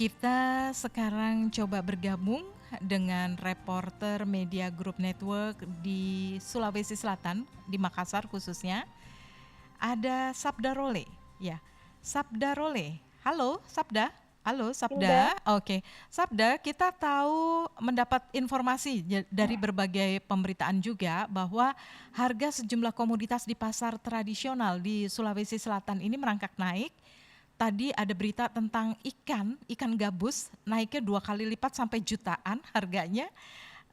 Kita sekarang coba bergabung dengan reporter Media Group Network di Sulawesi Selatan, di Makassar khususnya. Ada Sabda Role, ya. Sabda Role. Halo, Sabda. Halo, Hilda, Sabda. Oke, Sabda, kita tahu mendapat informasi dari berbagai pemberitaan juga bahwa harga sejumlah komoditas di pasar tradisional di Sulawesi Selatan ini merangkak naik. Tadi ada berita tentang ikan gabus naiknya 2 kali lipat sampai jutaan harganya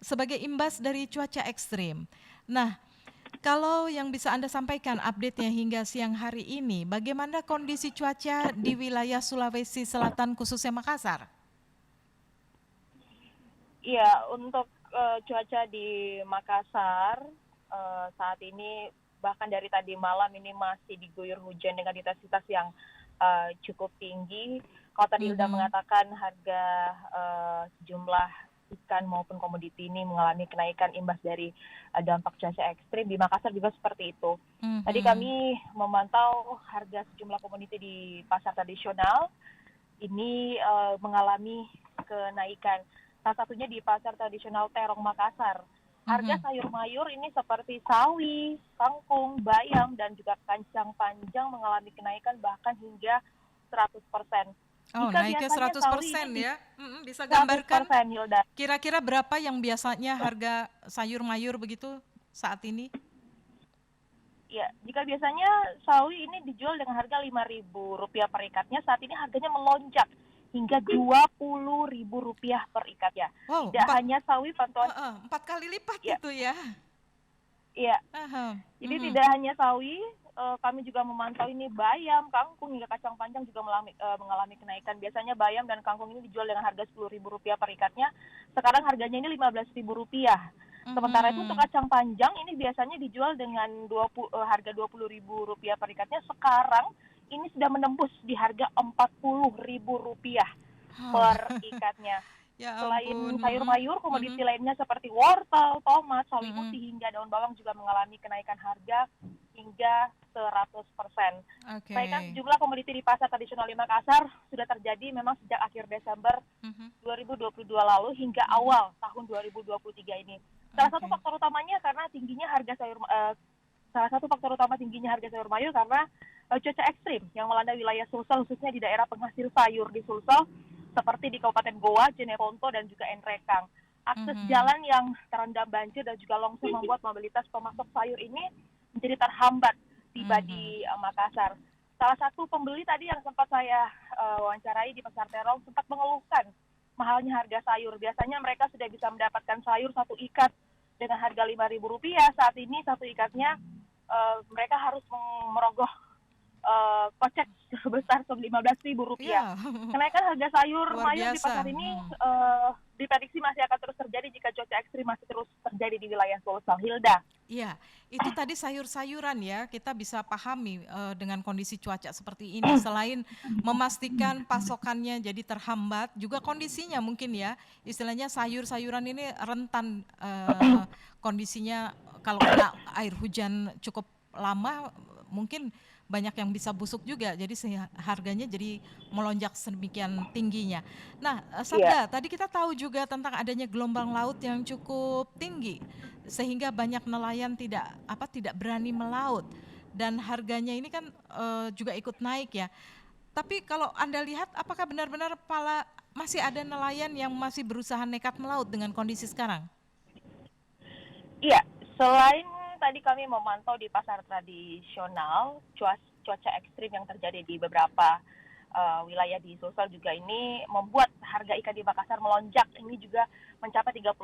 sebagai imbas dari cuaca ekstrim. Nah, kalau yang bisa Anda sampaikan update-nya hingga siang hari ini, bagaimana kondisi cuaca di wilayah Sulawesi Selatan khususnya Makassar? iya untuk cuaca di Makassar saat ini bahkan dari tadi malam ini masih diguyur hujan dengan intensitas yang cukup tinggi. Kalau tadi Hilda Mhm, mengatakan harga sejumlah ikan maupun komoditi ini mengalami kenaikan imbas dari dampak cuaca ekstrim di Makassar juga seperti itu. Tadi mhm, kami memantau harga sejumlah komoditi di pasar tradisional ini mengalami kenaikan. Salah satunya di pasar tradisional Terong Makassar. Harga mhm. sayur mayur ini seperti sawi, kangkung, bayam, dan juga kacang panjang mengalami kenaikan bahkan hingga 100%. Oh, Jika naiknya biasanya sawi 100% ini di ya? Bisa gambarkan 100%, Hilda. kira-kira berapa yang biasanya harga sayur mayur begitu saat ini? Ya, jika biasanya sawi ini dijual dengan harga Rp5.000 per ikatnya, saat ini harganya melonjak hingga Rp20.000 per ikatnya. Wow, Tidak hanya sawi, pantauan. heeh, 4 kali lipat Ya, itu ya? iya. Aha, Jadi mhm, tidak hanya sawi, kami juga memantau ini bayam, kangkung hingga kacang panjang juga mengalami kenaikan. Biasanya bayam dan kangkung ini dijual dengan harga Rp10.000 per ikatnya. Sekarang harganya ini Rp15.000. Sementara itu untuk mhm. kacang panjang ini biasanya dijual dengan harga Rp20.000 per ikatnya. Sekarang ini sudah menembus di harga Rp40.000 Wow, per ikatnya. ya Selain ampun, sayur mhm, mayur, mhm, komoditi lainnya seperti wortel, tomat, sawi mhm. putih, hingga daun bawang juga mengalami kenaikan harga hingga 100%. Oke, Kenaikan sejumlah komoditi di pasar tradisional di Makassar sudah terjadi memang sejak akhir Desember mhm, 2022 lalu hingga mhm, awal tahun 2023 ini. Salah satu oke, faktor utamanya karena tingginya harga salah satu faktor utama tingginya harga sayur mayur karena cuaca ekstrim yang melanda wilayah Sulsel, khususnya di daerah penghasil sayur di Sulsel seperti di Kabupaten Goa, Jeneponto, dan juga Enrekang. Akses mhm, jalan yang terendam banjir dan juga longsor membuat mobilitas pemasok sayur ini menjadi terhambat tiba mhm, di Makassar. Salah satu pembeli tadi yang sempat saya wawancarai di Pasar Terong sempat mengeluhkan mahalnya harga sayur. Biasanya mereka sudah bisa mendapatkan sayur satu ikat dengan harga Rp5.000. Saat ini satu ikatnya mereka harus merogoh kocek sebesar Rp15.000. ya, Kenaikan harga sayur luar mayur di pasar biasa, ini mhm. diprediksi masih akan terus terjadi jika cuaca ekstrim masih terus terjadi di wilayah Sulsel. Hilda. Iya, itu tadi sayur-sayuran ya, kita bisa pahami dengan kondisi cuaca seperti ini. Selain memastikan pasokannya jadi terhambat, juga kondisinya mungkin ya, istilahnya sayur-sayuran ini rentan kondisinya kalau kena air hujan cukup lama, mungkin banyak yang bisa busuk juga. Jadi harganya jadi melonjak sedemikian tingginya. Nah, Iya. Sabda, tadi kita tahu juga tentang adanya gelombang laut yang cukup tinggi sehingga banyak nelayan tidak berani melaut dan harganya ini kan juga ikut naik ya. Tapi kalau Anda lihat apakah benar-benar masih ada nelayan yang masih berusaha nekat melaut dengan kondisi sekarang? Iya, selain tadi kami memantau di pasar tradisional, cuaca ekstrim yang terjadi di beberapa wilayah di Sulsel juga ini membuat harga ikan di Makassar melonjak. Ini juga mencapai 30%.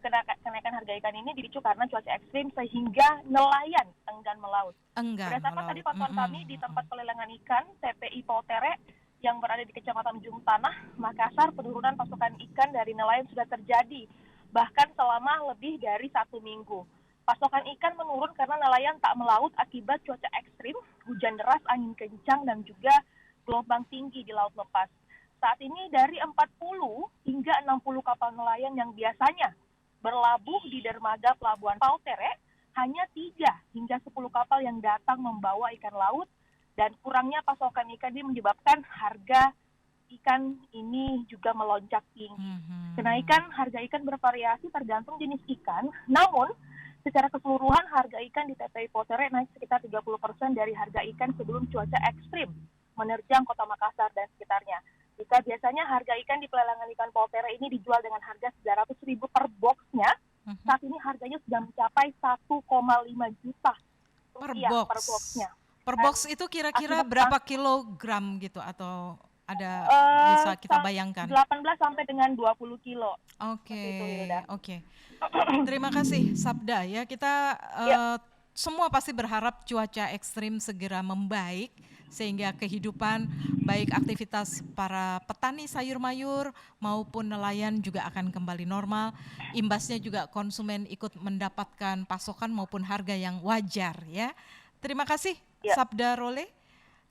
Kenaikan harga ikan ini dipicu karena cuaca ekstrim sehingga nelayan enggan melaut. Enggan Berdasarkan tadi melaut. pantauan kami di tempat pelelangan ikan TPI Pautere yang berada di Kecamatan Ujung Tanah, Makassar, penurunan pasokan ikan dari nelayan sudah terjadi bahkan selama lebih dari 1 minggu. Pasokan ikan menurun karena nelayan tak melaut akibat cuaca ekstrim, hujan deras, angin kencang, dan juga gelombang tinggi di laut lepas. Saat ini dari 40 hingga 60 kapal nelayan yang biasanya berlabuh di dermaga Pelabuhan Pautere, hanya 3 hingga 10 kapal yang datang membawa ikan laut dan kurangnya pasokan ikan ini menyebabkan harga ikan ini juga melonjak tinggi. Kenaikan harga ikan bervariasi tergantung jenis ikan, namun secara keseluruhan harga ikan di TPI Potere naik sekitar 30% dari harga ikan sebelum cuaca ekstrim menerjang Kota Makassar dan sekitarnya. Jika biasanya harga ikan di pelelangan ikan Potere ini dijual dengan harga 900.000 per boxnya, saat ini harganya sudah mencapai 1,5 juta Per rupiah box. per boxnya. Per box itu kira-kira Akibat berapa kilogram gitu atau ada bisa kita bayangkan? 18 sampai dengan 20 kilo. Oke, Seperti itu, Hilda. oke. Terima kasih Sabda ya. Kita semua pasti berharap cuaca ekstrim segera membaik sehingga kehidupan baik aktivitas para petani sayur mayur maupun nelayan juga akan kembali normal. Imbasnya juga konsumen ikut mendapatkan pasokan maupun harga yang wajar ya. Terima kasih Sabda Role,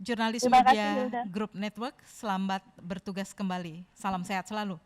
jurnalis Terima kasih, media Hilda. Group Network. Selamat bertugas kembali. Salam sehat selalu.